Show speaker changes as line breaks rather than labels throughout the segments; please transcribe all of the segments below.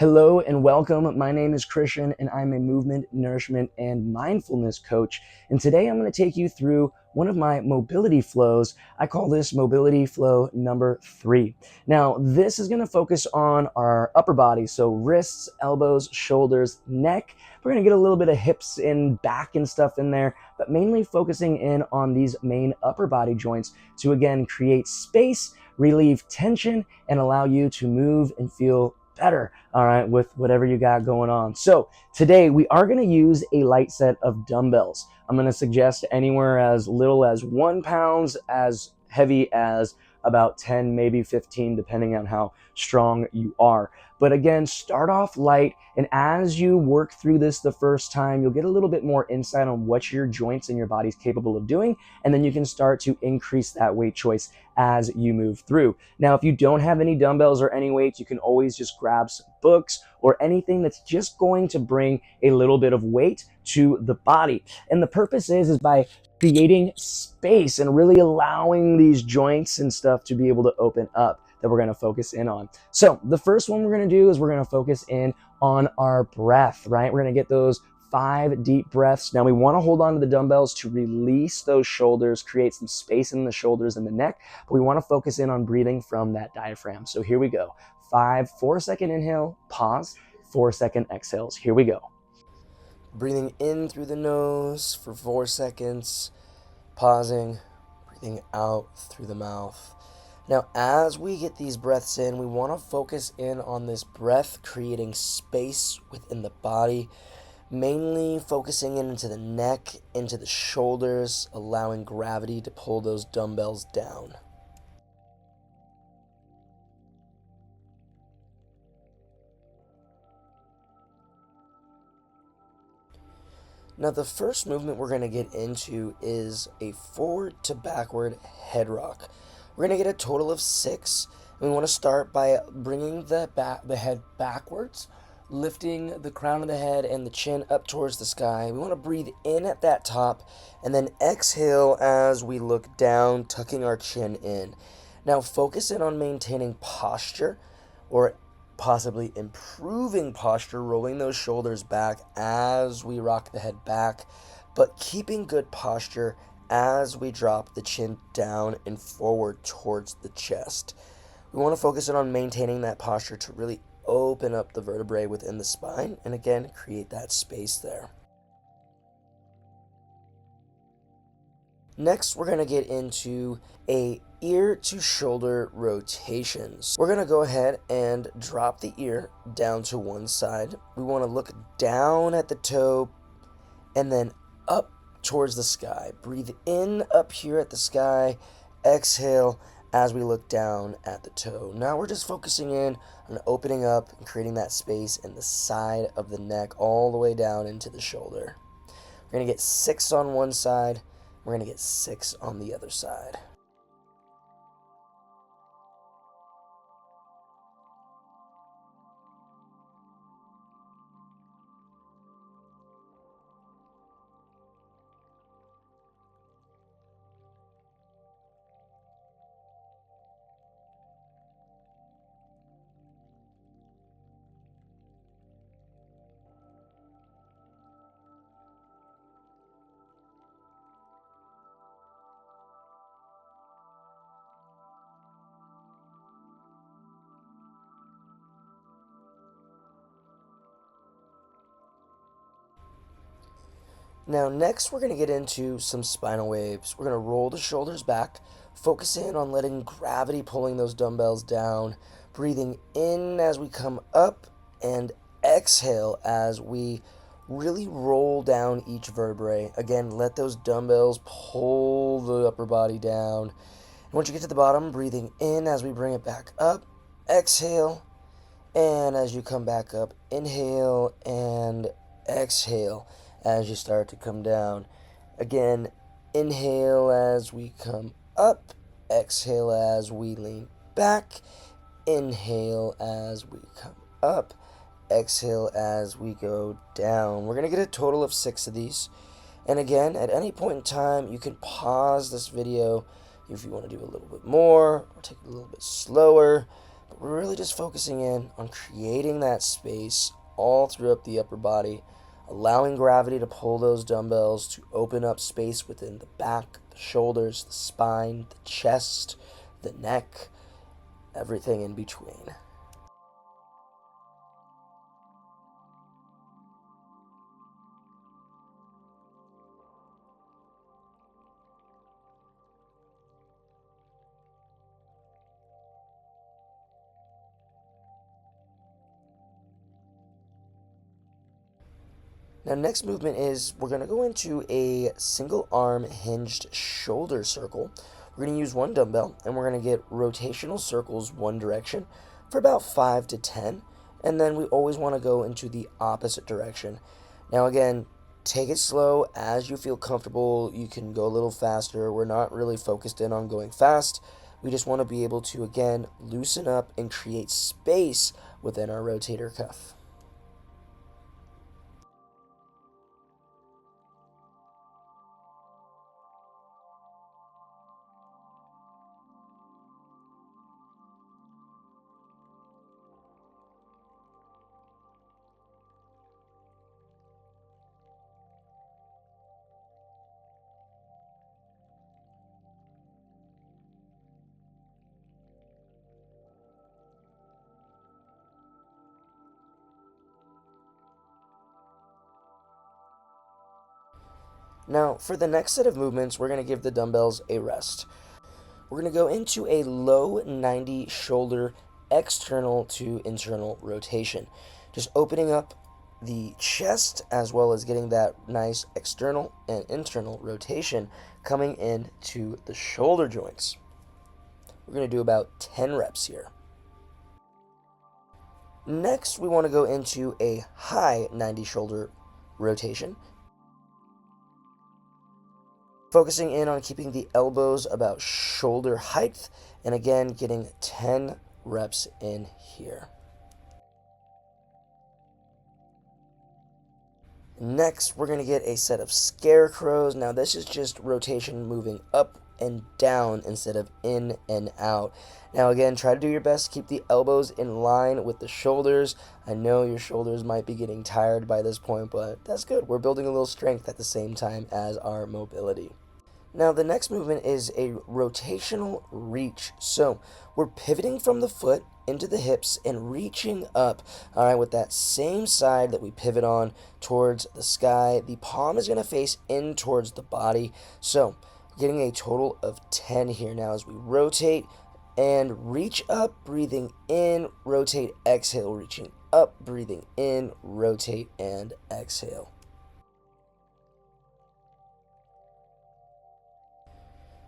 Hello and welcome. My name is Christian and I'm a movement, nourishment, and mindfulness coach. And today I'm going to take you through one of my mobility flows. I call this mobility flow number 3. Now, this is going to focus on our upper body, so wrists, elbows, shoulders, neck. We're going to get a little bit of hips and back and stuff in there, but mainly focusing in on these main upper body joints to again create space, relieve tension, and allow you to move and feel better, all right, with whatever you got going on. So today we are going to use a light set of dumbbells. I'm going to suggest anywhere as little as 1 pound, as heavy as about 10, maybe 15, depending on how strong you are. But again, start off light, and as you work through this the first time, you'll get a little bit more insight on what your joints and your body's capable of doing, and then you can start to increase that weight choice as you move through. Now, if you don't have any dumbbells or any weights, you can always just grab some books or anything that's just going to bring a little bit of weight to the body. And the purpose is by creating space and really allowing these joints and stuff to be able to open up, that we're going to focus in on. So the first one we're going to do is we're going to focus in on our breath, right? We're going to get those 5 deep breaths. Now we want to hold on to the dumbbells to release those shoulders, create some space in the shoulders and the neck, but we want to focus in on breathing from that diaphragm. So here we go. 5 4-second inhale, pause, 4-second exhales. Here we go. Breathing in through the nose for 4 seconds, pausing, breathing out through the mouth. Now, as we get these breaths in, we want to focus in on this breath, creating space within the body, mainly focusing into the neck, into the shoulders, allowing gravity to pull those dumbbells down. Now, the first movement we're going to get into is a forward to backward head rock. We're going to get a total of 6, and we want to start by bringing the head backwards, lifting the crown of the head and the chin up towards the sky. We want to breathe in at that top, and then exhale as we look down, tucking our chin in. Now, focus in on maintaining posture, or possibly improving posture, rolling those shoulders back as we rock the head back, but keeping good posture as we drop the chin down and forward towards the chest. We want to focus in on maintaining that posture to really open up the vertebrae within the spine and again create that space there. Next, we're going to get into a ear to shoulder rotations. We're going to go ahead and drop the ear down to one side. We want to look down at the toe and then up towards the sky. Breathe in up here at the sky. Exhale as we look down at the toe. Now we're just focusing in on opening up and creating that space in the side of the neck all the way down into the shoulder. We're going to get 6 on one side. We're going to get 6 on the other side. Now next we're going to get into some spinal waves. We're going to roll the shoulders back, focus in on letting gravity pulling those dumbbells down, breathing in as we come up, and exhale as we really roll down each vertebrae. Again, let those dumbbells pull the upper body down. And once you get to the bottom, breathing in as we bring it back up, exhale, and as you come back up, inhale and exhale as you start to come down. Again, inhale as we come up, exhale as we lean back, inhale as we come up, exhale as we go down. We're going to get a total of 6 of these. And again, at any point in time, you can pause this video if you want to do a little bit more or take it a little bit slower. But we're really just focusing in on creating that space all throughout the upper body, allowing gravity to pull those dumbbells to open up space within the back, the shoulders, the spine, the chest, the neck, everything in between. Now, next movement is we're going to go into a single arm hinged shoulder circle. We're going to use one dumbbell and we're going to get rotational circles one direction for about 5 to 10. And then we always want to go into the opposite direction. Now, again, take it slow as you feel comfortable. You can go a little faster. We're not really focused in on going fast. We just want to be able to, again, loosen up and create space within our rotator cuff. Now, for the next set of movements, we're going to give the dumbbells a rest. We're going to go into a low 90 shoulder external to internal rotation. Just opening up the chest as well as getting that nice external and internal rotation coming into the shoulder joints. We're going to do about 10 reps here. Next, we want to go into a high 90 shoulder rotation, focusing in on keeping the elbows about shoulder height, and again, getting 10 reps in here. Next, we're going to get a set of scarecrows. Now, this is just rotation moving up and down instead of in and out. Now, again, try to do your best to keep the elbows in line with the shoulders. I know your shoulders might be getting tired by this point, but that's good. We're building a little strength at the same time as our mobility. Now, the next movement is a rotational reach. So we're pivoting from the foot into the hips and reaching up, all right, with that same side that we pivot on towards the sky. The palm is going to face in towards the body. So getting a total of 10 here now as we rotate and reach up, breathing in, rotate, exhale, reaching up, breathing in, rotate, and exhale.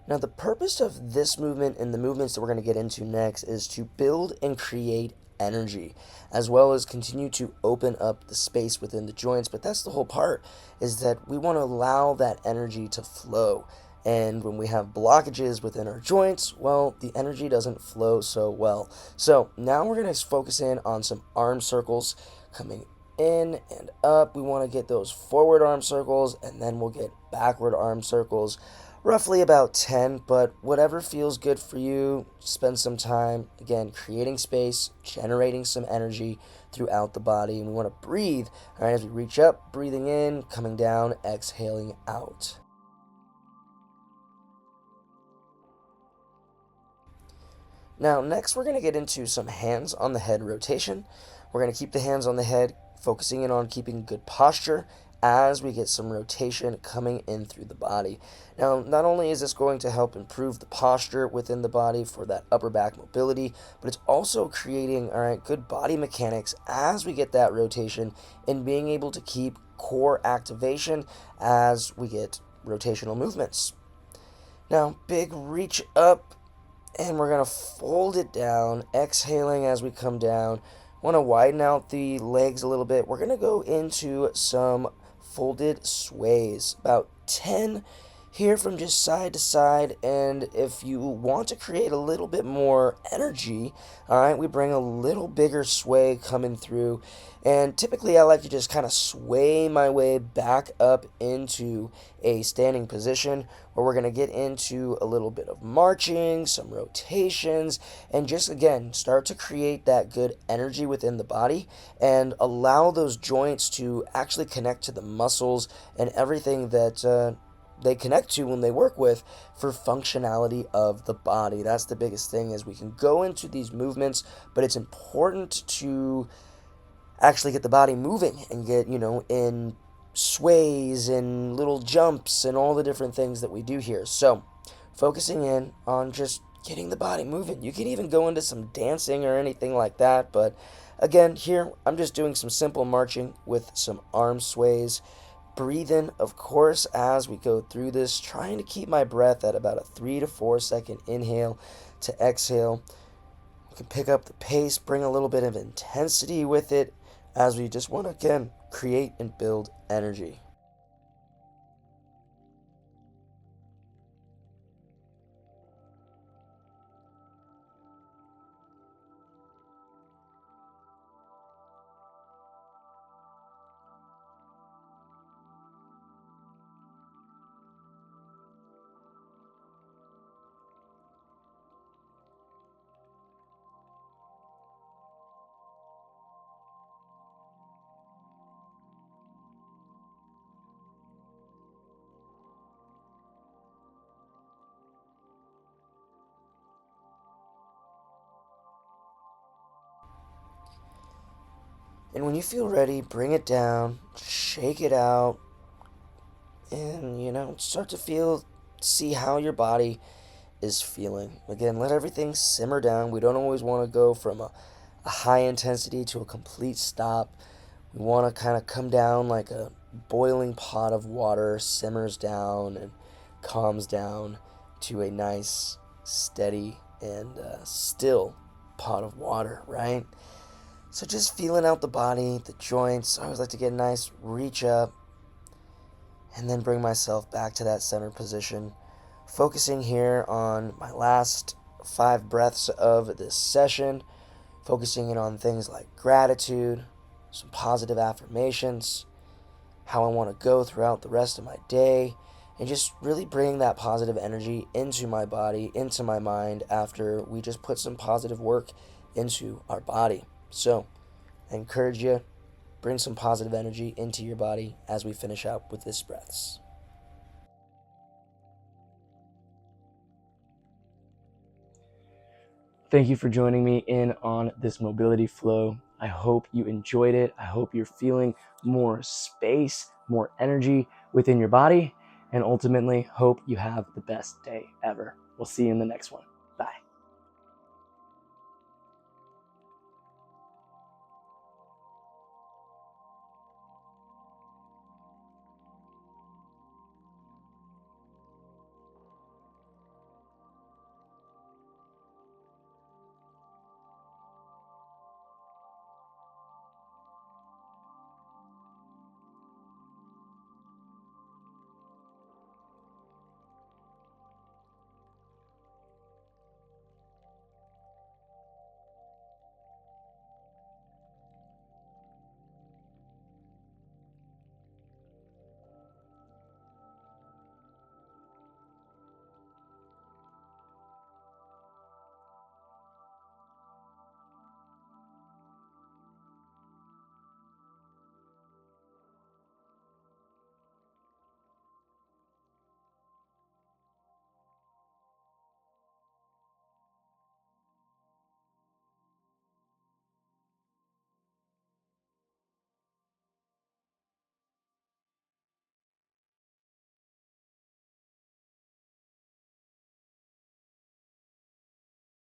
Now, the purpose of this movement and the movements that we're going to get into next is to build and create energy, as well as continue to open up the space within the joints. But that's the whole part, is that we want to allow that energy to flow. And when we have blockages within our joints, well, the energy doesn't flow so well. So now we're going to focus in on some arm circles coming in and up. We want to get those forward arm circles, and then we'll get backward arm circles. Roughly about 10, but whatever feels good for you, spend some time, again, creating space, generating some energy throughout the body. And we want to breathe, all right, as we reach up, breathing in, coming down, exhaling out. Now, next, we're going to get into some hands on the head rotation. We're going to keep the hands on the head, focusing in on keeping good posture as we get some rotation coming in through the body. Now, not only is this going to help improve the posture within the body for that upper back mobility, but it's also creating, all right, good body mechanics as we get that rotation and being able to keep core activation as we get rotational movements. Now, big reach up, and we're going to fold it down, exhaling as we come down. Want to widen out the legs a little bit. We're going to go into some folded sways, about 10 here from just side to side. And if you want to create a little bit more energy, all right, we bring a little bigger sway coming through. And typically, I like to just kind of sway my way back up into a standing position where we're going to get into a little bit of marching, some rotations, and just again start to create that good energy within the body and allow those joints to actually connect to the muscles and everything that they connect to when they work with for functionality of the body. That's the biggest thing, is we can go into these movements, but it's important to actually get the body moving and get, in sways and little jumps and all the different things that we do here. So focusing in on just getting the body moving. You can even go into some dancing or anything like that, but again, here I'm just doing some simple marching with some arm sways. Breathe in, of course, as we go through this, trying to keep my breath at about a 3 to 4 second inhale to exhale. You can pick up the pace, bring a little bit of intensity with it, as we just want to, again, create and build energy. And when you feel ready, bring it down, shake it out, and, start to see how your body is feeling. Again, let everything simmer down. We don't always want to go from a high intensity to a complete stop. We want to kind of come down like a boiling pot of water, simmers down and calms down to a nice, steady, and still pot of water, right? So just feeling out the body, the joints. I always like to get a nice reach up and then bring myself back to that center position. Focusing here on my last 5 breaths of this session, focusing in on things like gratitude, some positive affirmations, how I want to go throughout the rest of my day, and just really bring that positive energy into my body, into my mind after we just put some positive work into our body. So, I encourage you, bring some positive energy into your body as we finish out with this breaths. Thank you for joining me in on this mobility flow. I hope you enjoyed it. I hope you're feeling more space, more energy within your body, and ultimately hope you have the best day ever. We'll see you in the next one.